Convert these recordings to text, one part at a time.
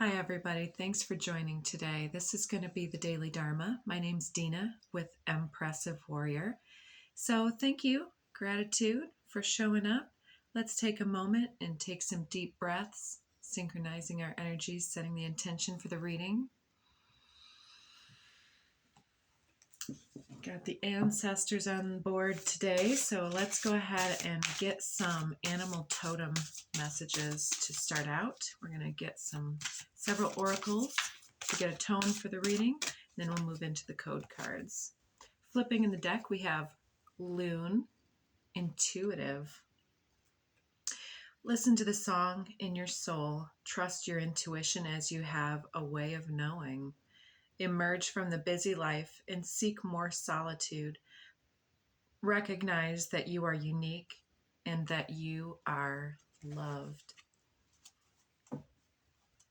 Hi, everybody. Thanks for joining today. This is going to be the Daily Dharma. My name's Dina with Empressivewarrior. So thank you, gratitude for showing up. Let's take a moment and take some deep breaths, synchronizing our energies, setting the intention for the reading. Got the ancestors on board today, so let's go ahead and get some animal totem messages to start out. We're going to get several oracles to get a tone for the reading, then we'll move into the code cards. Flipping in the deck, we have Loon, Intuitive. Listen to the song in your soul. Trust your intuition as you have a way of knowing. Emerge from the busy life and seek more solitude. Recognize that you are unique and that you are loved.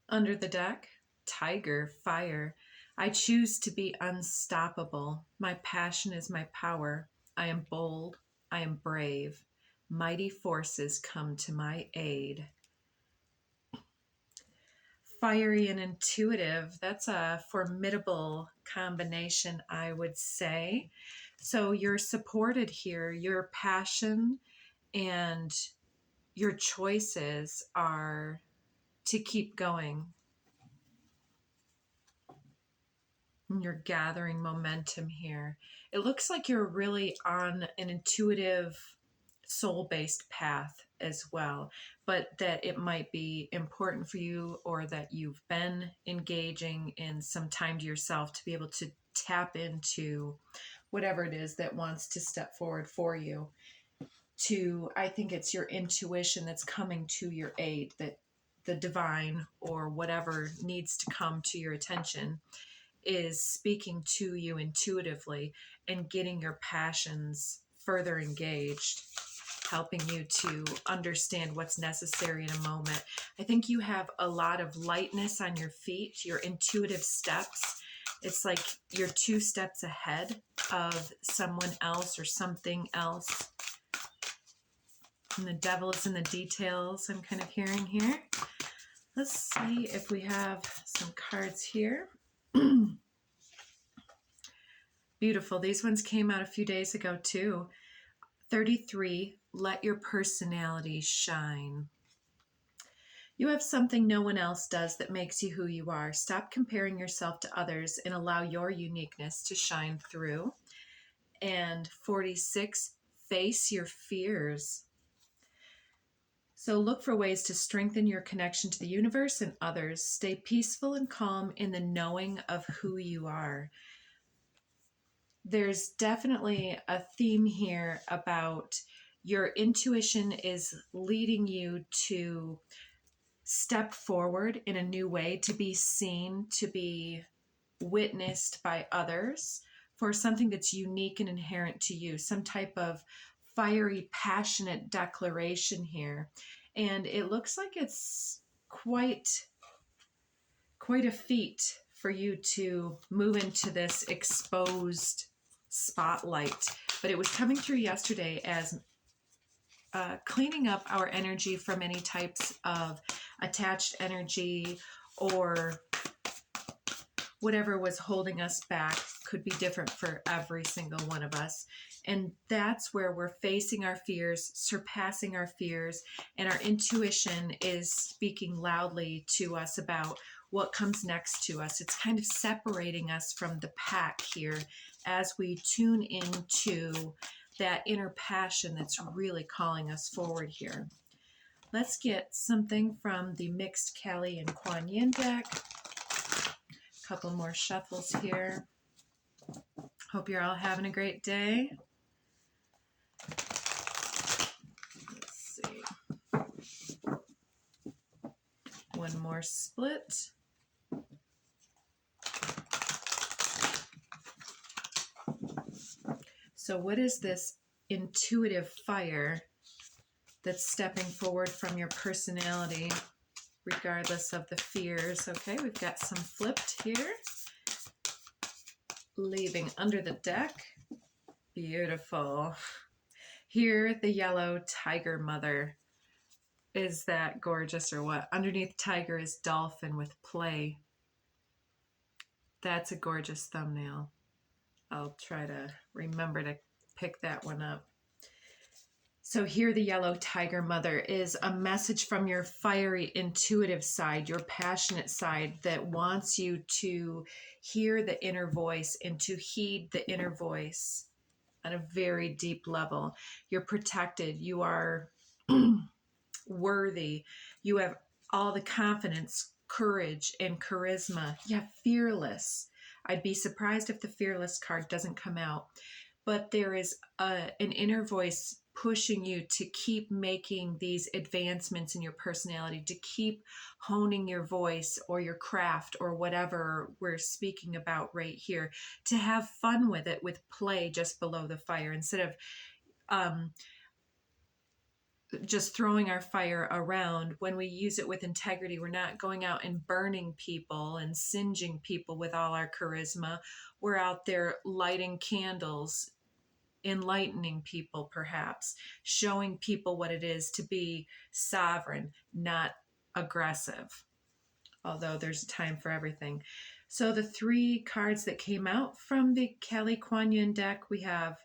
Under the deck, Tiger, Fire. I choose to be unstoppable. My passion is my power. I am bold. I am brave. Mighty forces come to my aid. Fiery and intuitive, that's a formidable combination, I would say. So you're supported here. Your passion and your choices are to keep going. You're gathering momentum here. It looks like you're really on an intuitive, soul-based path as well, but that it might be important for you, or that you've been engaging in some time to yourself to be able to tap into whatever it is that wants to step forward for you. I think it's your intuition that's coming to your aid, that the divine or whatever needs to come to your attention is speaking to you intuitively and getting your passions further engaged, helping you to understand what's necessary in a moment. I think you have a lot of lightness on your feet, your intuitive steps. It's like you're 2 steps ahead of someone else or something else. And the devil is in the details, I'm kind of hearing here. Let's see if we have some cards here. Beautiful. These ones came out a few days ago too. 33, let your personality shine. You have something no one else does that makes you who you are. Stop comparing yourself to others and allow your uniqueness to shine through. And 46, face your fears. So look for ways to strengthen your connection to the universe and others. Stay peaceful and calm in the knowing of who you are. There's definitely a theme here about your intuition is leading you to step forward in a new way, to be seen, to be witnessed by others for something that's unique and inherent to you, some type of fiery, passionate declaration here. And it looks like it's quite a feat for you to move into this exposed spotlight. But it was coming through yesterday as cleaning up our energy from any types of attached energy or whatever was holding us back. Could be different for every single one of us. And that's where we're facing our fears, surpassing our fears, and our intuition is speaking loudly to us about what comes next to us. It's kind of separating us from the pack here as we tune into that inner passion that's really calling us forward here. Let's get something from the mixed Kali and Kuan Yin deck. A couple more shuffles here. Hope you're all having a great day. Let's see. One more split. So what is this intuitive fire that's stepping forward from your personality, regardless of the fears? Okay, we've got some flipped here. Leaving under the deck. Beautiful. Here, the yellow tiger mother. Is that gorgeous or what? Underneath tiger is dolphin with play. That's a gorgeous thumbnail. I'll try to remember to pick that one up. So here the yellow tiger mother is a message from your fiery intuitive side, your passionate side that wants you to hear the inner voice and to heed the inner voice on a very deep level. You're protected. You are worthy. You have all the confidence, courage, and charisma. Yeah, fearless. I'd be surprised if the fearless card doesn't come out. But there is an inner voice pushing you to keep making these advancements in your personality, to keep honing your voice or your craft or whatever we're speaking about right here, to have fun with it, with play just below the fire, instead of just throwing our fire around. When we use it with integrity, we're not going out and burning people and singeing people with all our charisma. We're out there lighting candles, enlightening people, perhaps showing people what it is to be sovereign, not aggressive, although there's a time for everything. So the three cards that came out from the Kelly Kuan Yin deck, we have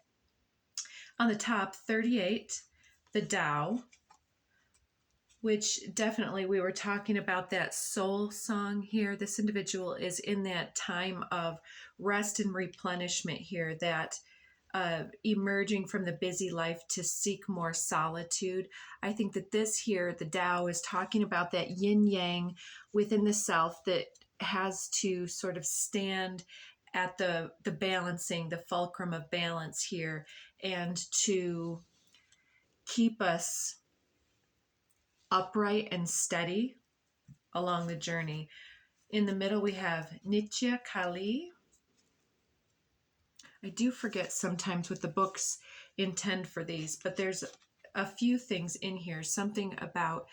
on the top 38, the Tao, which definitely we were talking about that soul song here. This individual is in that time of rest and replenishment here, that emerging from the busy life to seek more solitude. I think that this here, the Tao, is talking about that yin yang within the self that has to sort of stand at the balancing, the fulcrum of balance here, and to keep us upright and steady along the journey. In the middle, we have Nitya Kali. I do forget sometimes what the books intend for these, but there's a few things in here, something about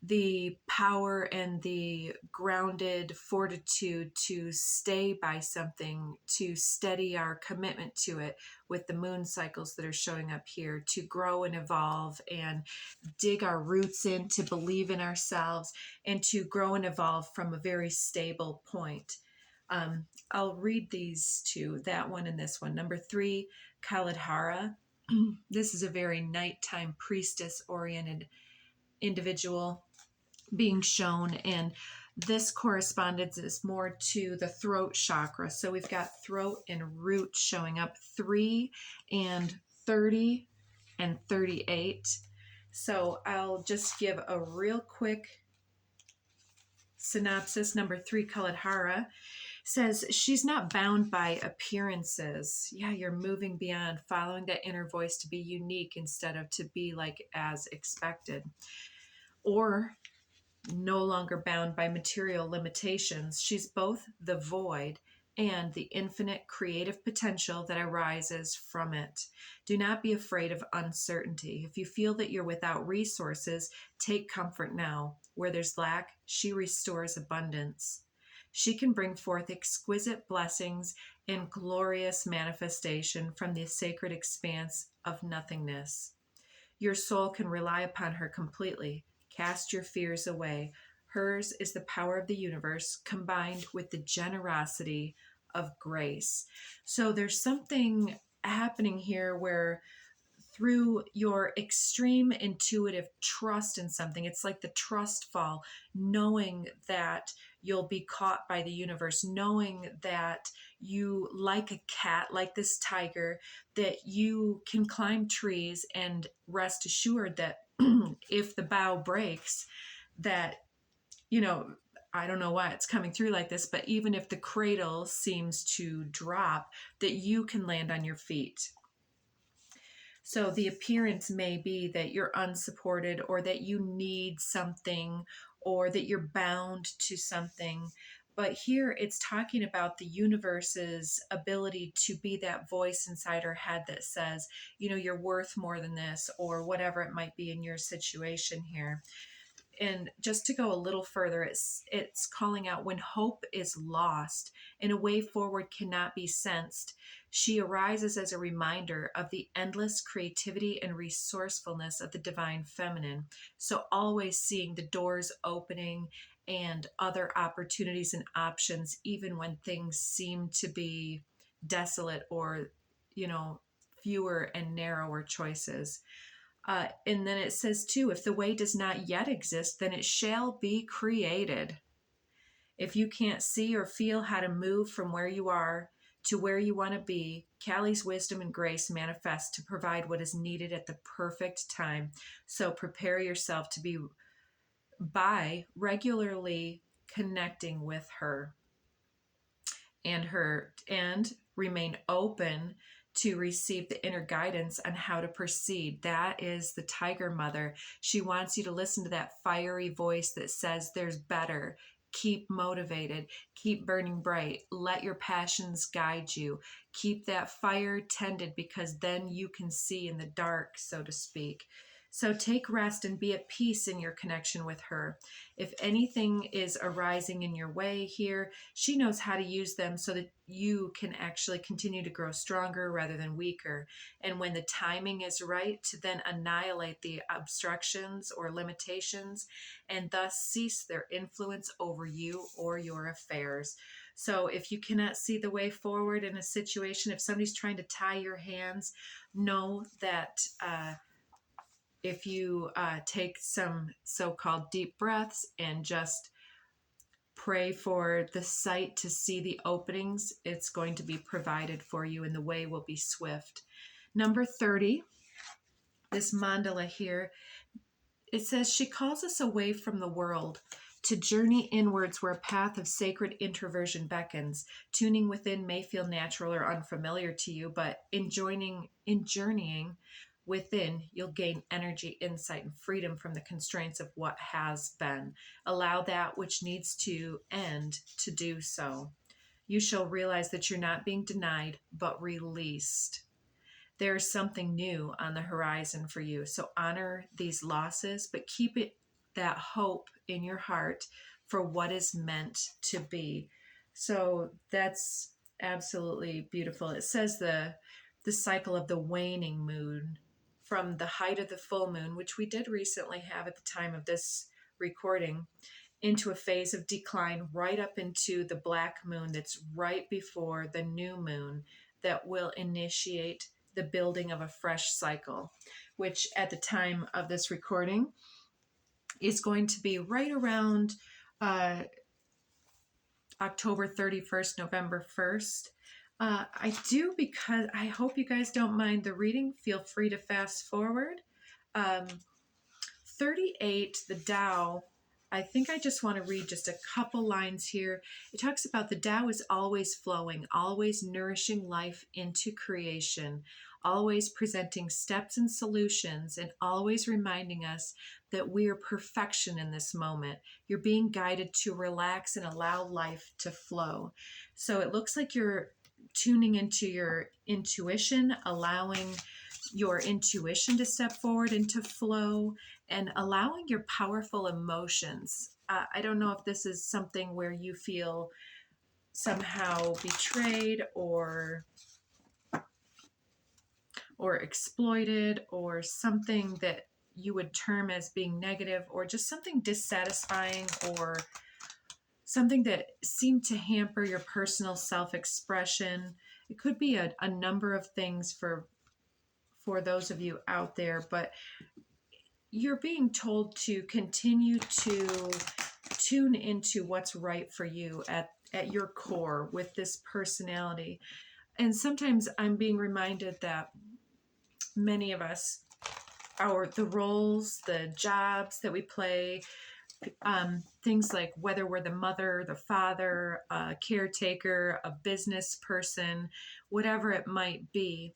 the power and the grounded fortitude to stay by something, to steady our commitment to it, with the moon cycles that are showing up here, to grow and evolve and dig our roots in, to believe in ourselves, and to grow and evolve from a very stable point. I'll read these two, that one and this one. Number 3, Kaladhara. This is a very nighttime priestess-oriented individual being shown, and this correspondence is more to the throat chakra. So we've got throat and root showing up, 3 and 30 and 38. So I'll just give a real quick synopsis. Number 3, Kaladhara, says she's not bound by appearances. Yeah, you're moving beyond, following that inner voice to be unique instead of to be like as expected, or no longer bound by material limitations. She's both the void and the infinite creative potential that arises from it. Do not be afraid of uncertainty. If you feel that you're without resources, take comfort now. Where there's lack, she restores abundance. She can bring forth exquisite blessings and glorious manifestation from the sacred expanse of nothingness. Your soul can rely upon her completely. Cast your fears away. Hers is the power of the universe combined with the generosity of grace. So there's something happening here where, through your extreme intuitive trust in something, it's like the trust fall, knowing that you'll be caught by the universe, knowing that you, like a cat, like this tiger, that you can climb trees, and rest assured that if the bough breaks, that, you know, I don't know why it's coming through like this, but even if the cradle seems to drop, that you can land on your feet. So the appearance may be that you're unsupported, or that you need something, or that you're bound to something. But here it's talking about the universe's ability to be that voice inside our head that says, you know, you're worth more than this, or whatever it might be in your situation here. And just to go a little further, it's calling out when hope is lost and a way forward cannot be sensed. She arises as a reminder of the endless creativity and resourcefulness of the divine feminine. So always seeing the doors opening and other opportunities and options, even when things seem to be desolate or, fewer and narrower choices. And then it says, too, if the way does not yet exist, then it shall be created. If you can't see or feel how to move from where you are to where you want to be, Callie's wisdom and grace manifest to provide what is needed at the perfect time. So prepare yourself to be by regularly connecting with her and remain open to receive the inner guidance on how to proceed. That is the Tiger Mother. She wants you to listen to that fiery voice that says there's better. Keep motivated, keep burning bright, let your passions guide you, keep that fire tended, because then you can see in the dark, so to speak. So take rest and be at peace in your connection with her. If anything is arising in your way here, she knows how to use them so that you can actually continue to grow stronger rather than weaker. And when the timing is right, to then annihilate the obstructions or limitations and thus cease their influence over you or your affairs. So if you cannot see the way forward in a situation, if somebody's trying to tie your hands, know that if you take some so-called deep breaths and just pray for the sight to see the openings, it's going to be provided for you and the way will be swift. Number 30, this mandala here, it says, she calls us away from the world to journey inwards where a path of sacred introversion beckons. Tuning within may feel natural or unfamiliar to you, but in journeying within, you'll gain energy, insight, and freedom from the constraints of what has been. Allow that which needs to end to do so. You shall realize that you're not being denied, but released. There's something new on the horizon for you. So honor these losses, but keep that hope in your heart for what is meant to be. So that's absolutely beautiful. It says the cycle of the waning moon from the height of the full moon, which we did recently have at the time of this recording, into a phase of decline right up into the black moon that's right before the new moon that will initiate the building of a fresh cycle, which at the time of this recording is going to be right around October 31st, November 1st. Because I hope you guys don't mind the reading, feel free to fast forward. 38, the Tao, I think I just want to read just a couple lines here. It talks about the Tao is always flowing, always nourishing life into creation, always presenting steps and solutions, and always reminding us that we are perfection in this moment. You're being guided to relax and allow life to flow. So it looks like you're tuning into your intuition, allowing your intuition to step forward into flow, and allowing your powerful emotions. I don't know if this is something where you feel somehow betrayed or exploited, or something that you would term as being negative, or just something dissatisfying, or something that seemed to hamper your personal self-expression. It could be a number of things for those of you out there, but you're being told to continue to tune into what's right for you at your core with this personality. And sometimes I'm being reminded that many of us, the roles, the jobs that we play, things like whether we're the mother, the father, a caretaker, a business person, whatever it might be,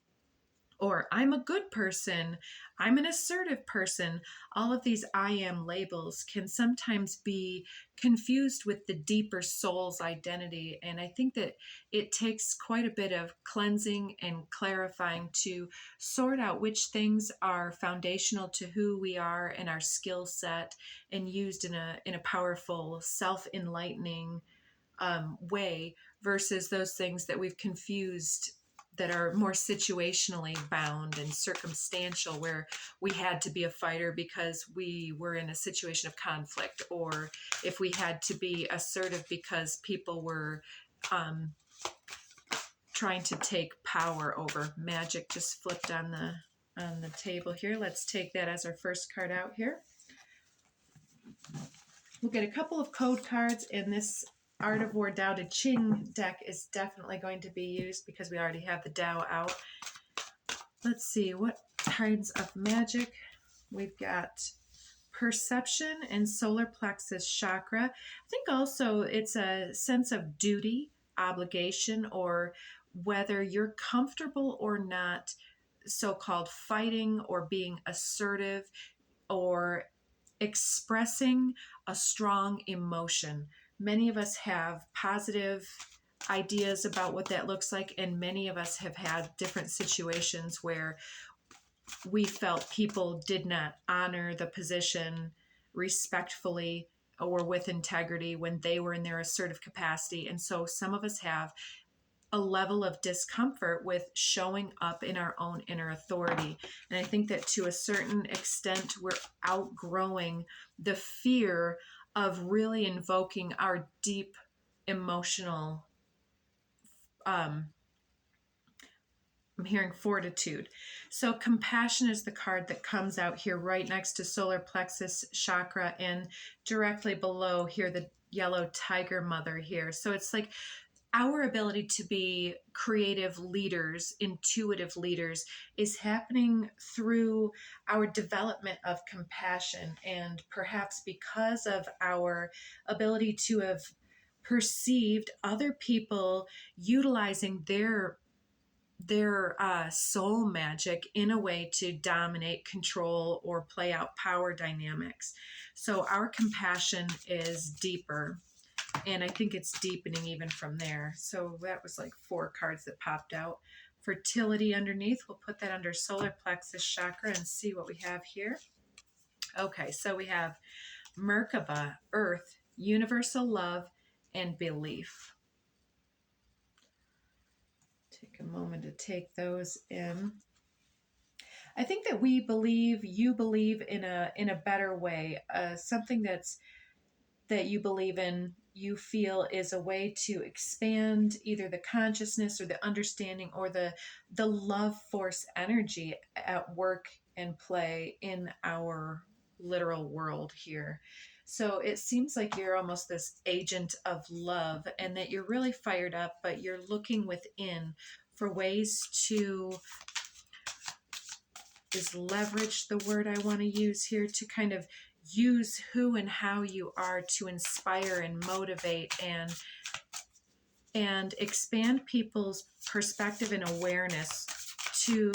or I'm a good person, I'm an assertive person. All of these I am labels can sometimes be confused with the deeper soul's identity. And I think that it takes quite a bit of cleansing and clarifying to sort out which things are foundational to who we are and our skill set, and used in a powerful, self-enlightening way, versus those things that we've confused that are more situationally bound and circumstantial, where we had to be a fighter because we were in a situation of conflict, or if we had to be assertive because people were trying to take power over. Magic just flipped on the table here. Let's take that as our first card out here. We'll get a couple of code cards, and this Art of War Tao Te Ching deck is definitely going to be used because we already have the Tao out. Let's see, what kinds of magic? We've got perception and solar plexus chakra. I think also it's a sense of duty, obligation, or whether you're comfortable or not so-called fighting or being assertive or expressing a strong emotion. Many of us have positive ideas about what that looks like, and many of us have had different situations where we felt people did not honor the position respectfully or with integrity when they were in their assertive capacity. And so some of us have a level of discomfort with showing up in our own inner authority. And I think that to a certain extent, we're outgrowing the fear of really invoking our deep emotional, I'm hearing fortitude. So compassion is the card that comes out here right next to solar plexus chakra, and directly below here, the yellow tiger mother here. So it's like our ability to be creative leaders, intuitive leaders, is happening through our development of compassion. And perhaps because of our ability to have perceived other people utilizing their soul magic in a way to dominate, control, or play out power dynamics. So our compassion is deeper. And I think it's deepening even from there. So that was like 4 cards that popped out. Fertility underneath, we'll put that under solar plexus chakra and see what we have here. Okay, so we have Merkaba, earth, universal love, and belief. Take a moment to take those in. I think that we believe, you believe in a better way, something that you believe in, you feel is a way to expand either the consciousness or the understanding or the love force energy at work and play in our literal world here. So it seems like you're almost this agent of love, and that you're really fired up, but you're looking within for ways to, is leverage the word I want to use here, to kind of use who and how you are to inspire and motivate and expand people's perspective and awareness to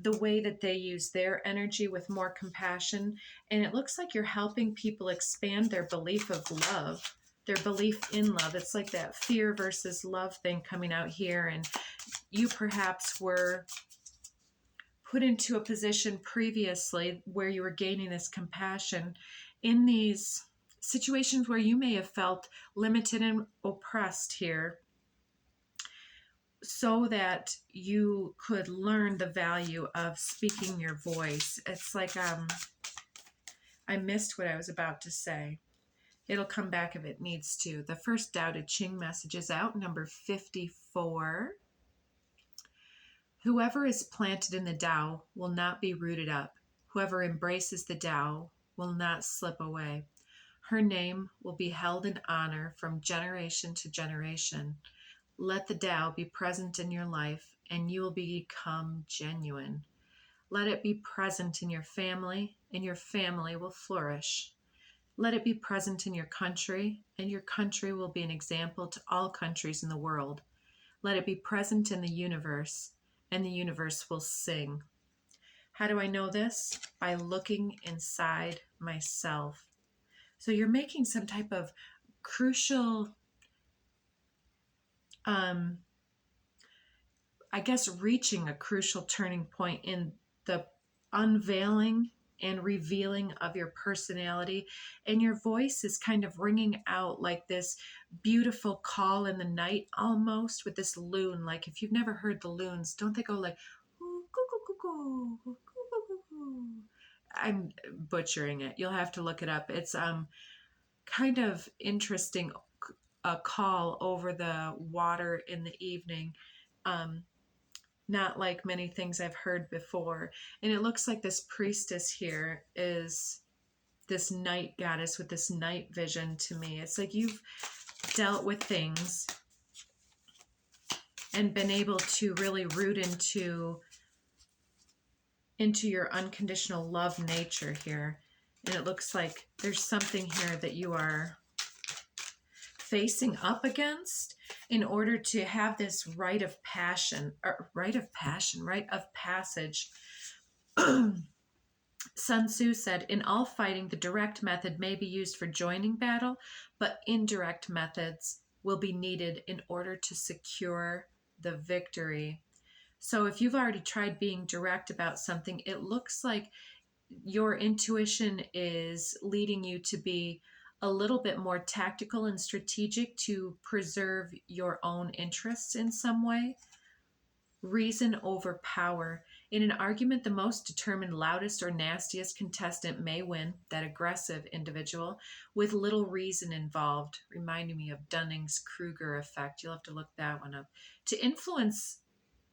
the way that they use their energy with more compassion. And it looks like you're helping people expand their belief of love, their belief in love. It's like that fear versus love thing coming out here. And you perhaps were put into a position previously where you were gaining this compassion in these situations where you may have felt limited and oppressed here, so that you could learn the value of speaking your voice. It's like, I missed what I was about to say. It'll come back if it needs to. The first Tao Te Ching message is out, number 54. Whoever is planted in the Tao will not be rooted up. Whoever embraces the Tao will not slip away. Her name will be held in honor from generation to generation. Let the Tao be present in your life, and you will become genuine. Let it be present in your family, and your family will flourish. Let it be present in your country, and your country will be an example to all countries in the world. Let it be present in the universe, and the universe will sing. How do I know this? By looking inside myself. So you're making some type of crucial, I guess, reaching a crucial turning point in the unveiling and revealing of your personality. And your voice is kind of ringing out like this beautiful call in the night, almost with this loon. Like if you've never heard the loons, don't they go like, "Ooh, coo, coo, coo, coo, coo, coo, coo, coo." I'm butchering it. You'll have to look it up. It's kind of interesting, a call over the water in the evening. Not like many things I've heard before. And it looks like this priestess here is this night goddess with this night vision to me. It's like you've dealt with things and been able to really root into your unconditional love nature here. And it looks like there's something here that you are facing up against in order to have this rite of passage. Sun Tzu said, in all fighting, the direct method may be used for joining battle, but indirect methods will be needed in order to secure the victory. So if you've already tried being direct about something, it looks like your intuition is leading you to be a little bit more tactical and strategic to preserve your own interests in some way. Reason over power. In an argument, the most determined, loudest, or nastiest contestant may win, that aggressive individual, with little reason involved, reminding me of Dunning-Kruger effect. You'll have to look that one up.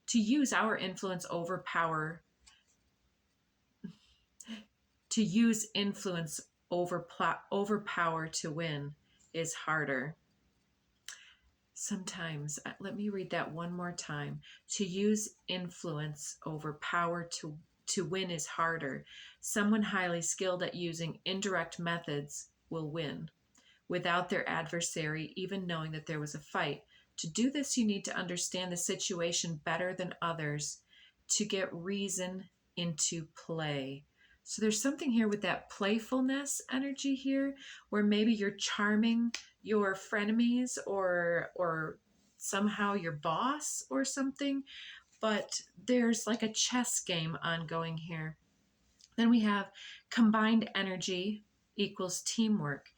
To use our influence over power, to use influence over power to win is harder. Sometimes, let me read that one more time. To use influence over power to win is harder. Someone highly skilled at using indirect methods will win without their adversary even knowing that there was a fight. To do this, you need to understand the situation better than others to get reason into play. So there's something here with that playfulness energy here, where maybe you're charming your frenemies or somehow your boss or something, but there's like a chess game ongoing here. Then we have combined energy equals teamwork.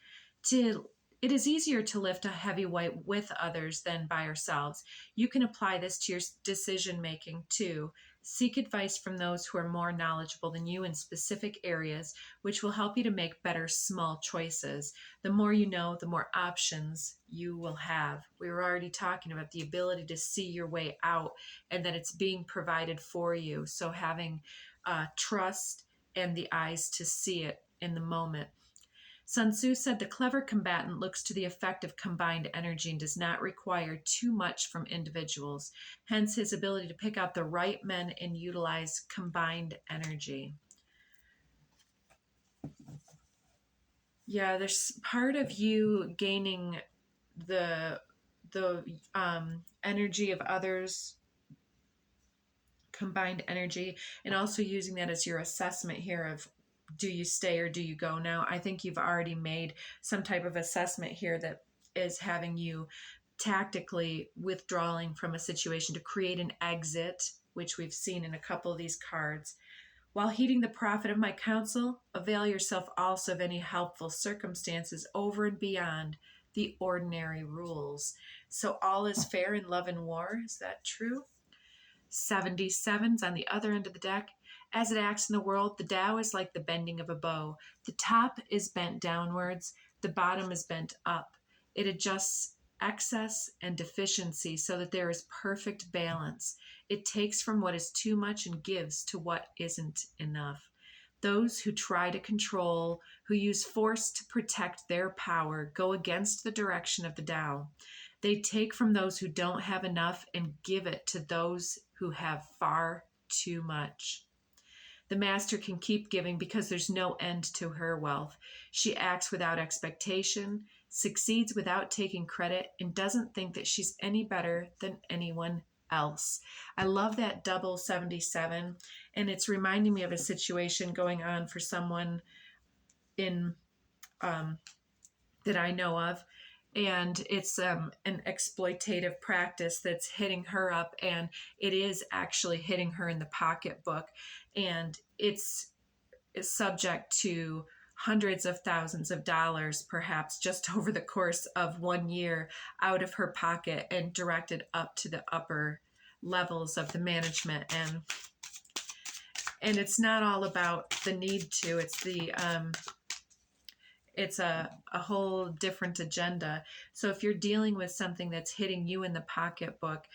It is easier to lift a heavy weight with others than by ourselves. You can apply this to your decision making too. Seek advice from those who are more knowledgeable than you in specific areas, which will help you to make better small choices. The more you know, the more options you will have. We were already talking about the ability to see your way out and that it's being provided for you. So having trust and the eyes to see it in the moment. Sun Tzu said the clever combatant looks to the effect of combined energy and does not require too much from individuals, hence his ability to pick out the right men and utilize combined energy. Yeah, there's part of you gaining the energy of others, combined energy, and also using that as your assessment here of, do you stay or do you go now? I think you've already made some type of assessment here that is having you tactically withdrawing from a situation to create an exit, which we've seen in a couple of these cards. While heeding the profit of my counsel, avail yourself also of any helpful circumstances over and beyond the ordinary rules. So all is fair in love and war. Is that true? 77's on the other end of the deck. As it acts in the world, the Tao is like the bending of a bow. The top is bent downwards, the bottom is bent up. It adjusts excess and deficiency so that there is perfect balance. It takes from what is too much and gives to what isn't enough. Those who try to control, who use force to protect their power, go against the direction of the Tao. They take from those who don't have enough and give it to those who have far too much. The master can keep giving because there's no end to her wealth. She acts without expectation, succeeds without taking credit, and doesn't think that she's any better than anyone else. I love that double 77, and it's reminding me of a situation going on for someone in that I know of. And it's an exploitative practice that's hitting her up, and it is actually hitting her in the pocketbook, and it's subject to hundreds of thousands of dollars, perhaps just over the course of 1 year, out of her pocket and directed up to the upper levels of the management. And it's not all about the need to, it's a whole different agenda. So if you're dealing with something that's hitting you in the pocketbook,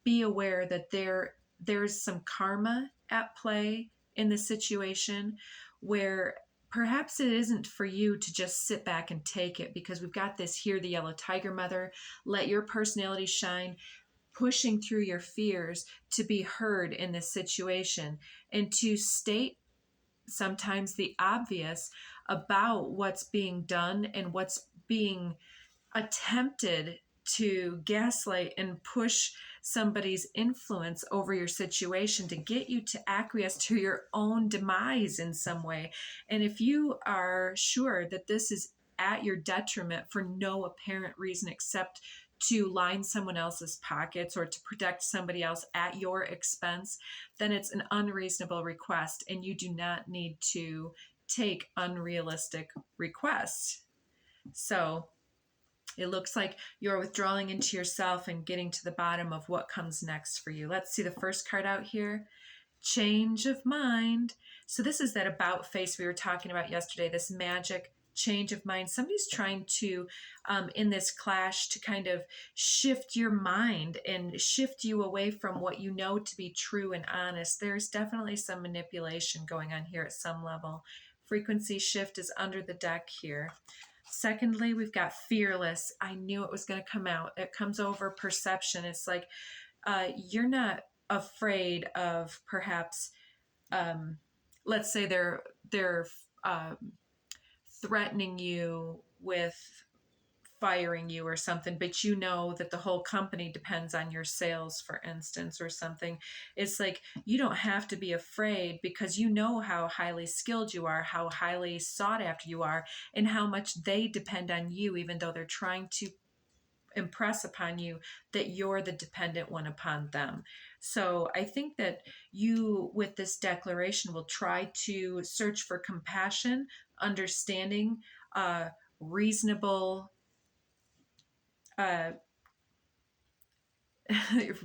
be aware that there's some karma at play in the situation, where perhaps it isn't for you to just sit back and take it, because we've got this here, the yellow tiger mother. Let your personality shine, pushing through your fears to be heard in this situation, and to state sometimes the obvious about what's being done and what's being attempted to gaslight and push somebody's influence over your situation to get you to acquiesce to your own demise in some way. And if you are sure that this is at your detriment for no apparent reason except to line someone else's pockets or to protect somebody else at your expense, then it's an unreasonable request, and you do not need to take unrealistic requests. So it looks like you're withdrawing into yourself and getting to the bottom of what comes next for you. Let's see the first card out here. Change of mind. So this is that about face we were talking about yesterday, this magic change of mind. Somebody's trying to, in this clash, to kind of shift your mind and shift you away from what you know to be true and honest. There's definitely some manipulation going on here at some level. Frequency shift is under the deck here. Secondly, we've got fearless. I knew it was going to come out. It comes over perception. It's like you're not afraid of perhaps, let's say they're threatening you with firing you or something, but you know that the whole company depends on your sales, for instance, or something. It's like you don't have to be afraid, because you know how highly skilled you are, how highly sought after you are, and how much they depend on you, even though they're trying to impress upon you that you're the dependent one upon them. So I think that you, with this declaration, will try to search for compassion, understanding, reasonable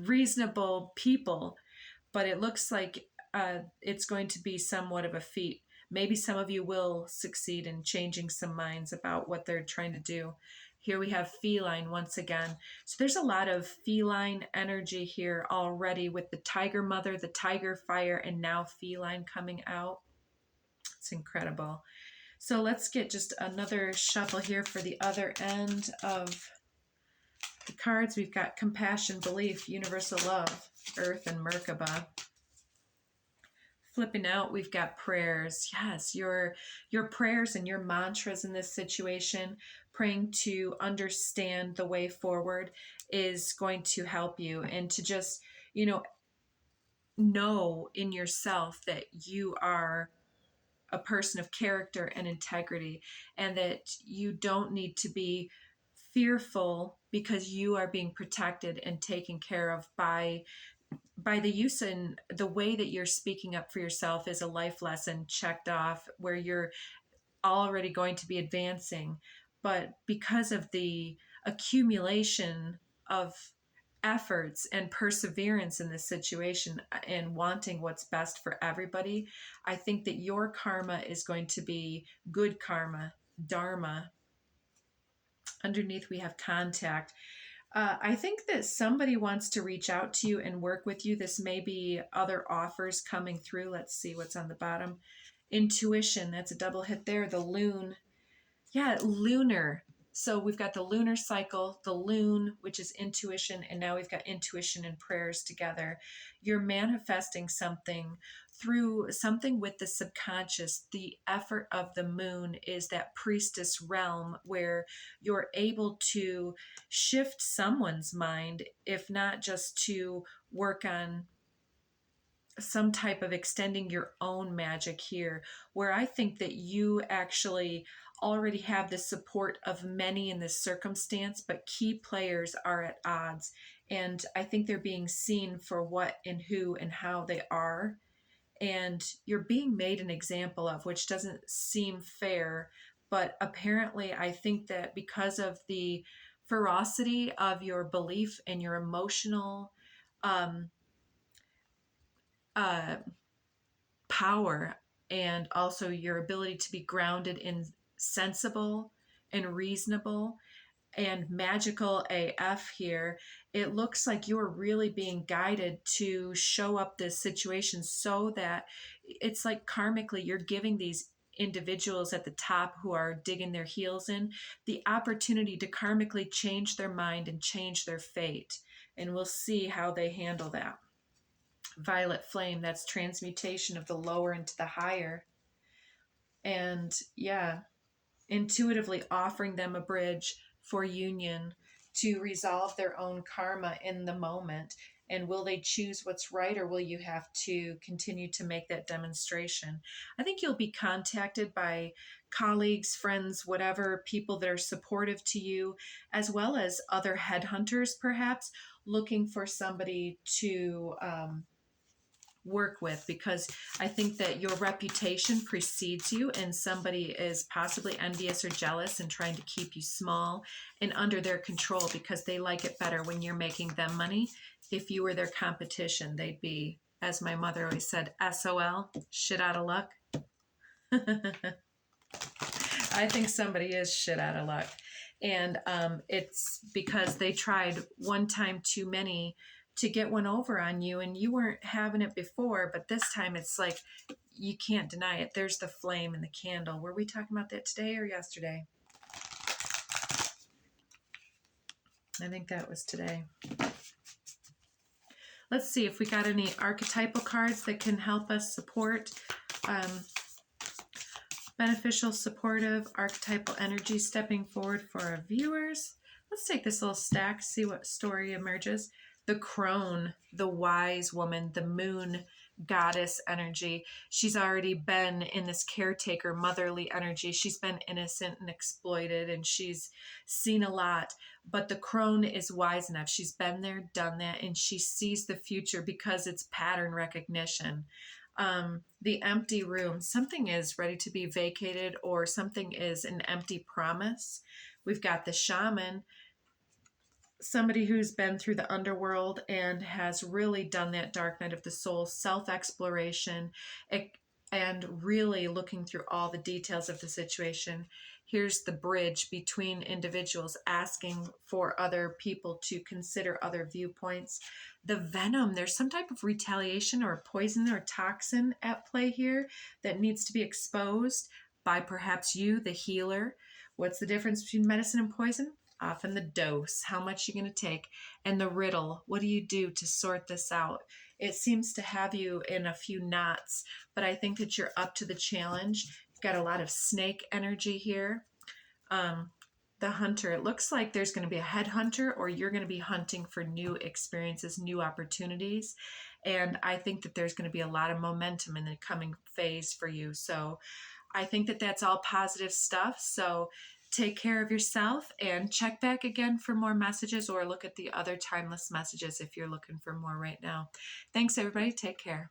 reasonable people, but it looks like it's going to be somewhat of a feat. Maybe some of you will succeed in changing some minds about what they're trying to do. Here we have feline once again. So there's a lot of feline energy here already, with the tiger mother, the tiger fire, and now feline coming out. It's incredible. So let's get just another shuffle here for the other end of the cards. We've got compassion, belief, universal love, earth, and Merkaba. Flipping out, we've got prayers. Yes, your prayers and your mantras in this situation, praying to understand the way forward, is going to help you, and to just, know in yourself that you are a person of character and integrity, and that you don't need to be fearful, because you are being protected and taken care of by the use and the way that you're speaking up for yourself is a life lesson checked off, where you're already going to be advancing. But because of the accumulation of efforts and perseverance in this situation and wanting what's best for everybody, I think that your karma is going to be good karma, Dharma. Underneath we have contact. I think that somebody wants to reach out to you and work with you. This may be other offers coming through. Let's see what's on the bottom. Intuition, that's a double hit there. The loon. Yeah, lunar. So we've got the lunar cycle, the loon, which is intuition, and now we've got intuition and prayers together. You're manifesting something through something with the subconscious, the effort of the moon is that priestess realm where you're able to shift someone's mind, if not just to work on some type of extending your own magic here, where I think that you actually already have the support of many in this circumstance, but key players are at odds. And I think they're being seen for what and who and how they are. And you're being made an example of, which doesn't seem fair. But apparently, I think that because of the ferocity of your belief and your emotional um, uh, power, and also your ability to be grounded in sensible and reasonable and magical AF here, it looks like you're really being guided to show up this situation so that it's like karmically you're giving these individuals at the top who are digging their heels in the opportunity to karmically change their mind and change their fate. And we'll see how they handle that. Violet flame, that's transmutation of the lower into the higher. And yeah, intuitively offering them a bridge for union to resolve their own karma in the moment. And will they choose what's right, or will you have to continue to make that demonstration? I think you'll be contacted by colleagues, friends, whatever, people that are supportive to you, as well as other headhunters, perhaps, looking for somebody to work with, because I think that your reputation precedes you and somebody is possibly envious or jealous and trying to keep you small and under their control because they like it better when you're making them money. If you were their competition, they'd be, as my mother always said, SOL, shit out of luck. I think somebody is shit out of luck. And it's because they tried one time too many to get one over on you, and you weren't having it before, but this time it's like you can't deny it. There's the flame in the candle. Were we talking about that today or yesterday? I think that was today. Let's see if we got any archetypal cards that can help us support beneficial, supportive, archetypal energy stepping forward for our viewers. Let's take this little stack, see what story emerges. The crone, the wise woman, the moon goddess energy. She's already been in this caretaker, motherly energy. She's been innocent and exploited, and she's seen a lot. But the crone is wise enough. She's been there, done that, and she sees the future because it's pattern recognition. The empty room, something is ready to be vacated, or something is an empty promise. We've got the shaman, somebody who's been through the underworld and has really done that dark night of the soul, self-exploration, and really looking through all the details of the situation. Here's the bridge between individuals, asking for other people to consider other viewpoints. The venom, there's some type of retaliation or poison or toxin at play here that needs to be exposed by perhaps you, the healer. What's the difference between medicine and poison? Often the dose, how much you're going to take, and the riddle. What do you do to sort this out? It seems to have you in a few knots, but I think that you're up to the challenge. You've got a lot of snake energy here. The hunter, it looks like there's going to be a headhunter, or you're going to be hunting for new experiences, new opportunities. And I think that there's going to be a lot of momentum in the coming phase for you. So I think that that's all positive stuff. So take care of yourself and check back again for more messages, or look at the other timeless messages if you're looking for more right now. Thanks, everybody. Take care.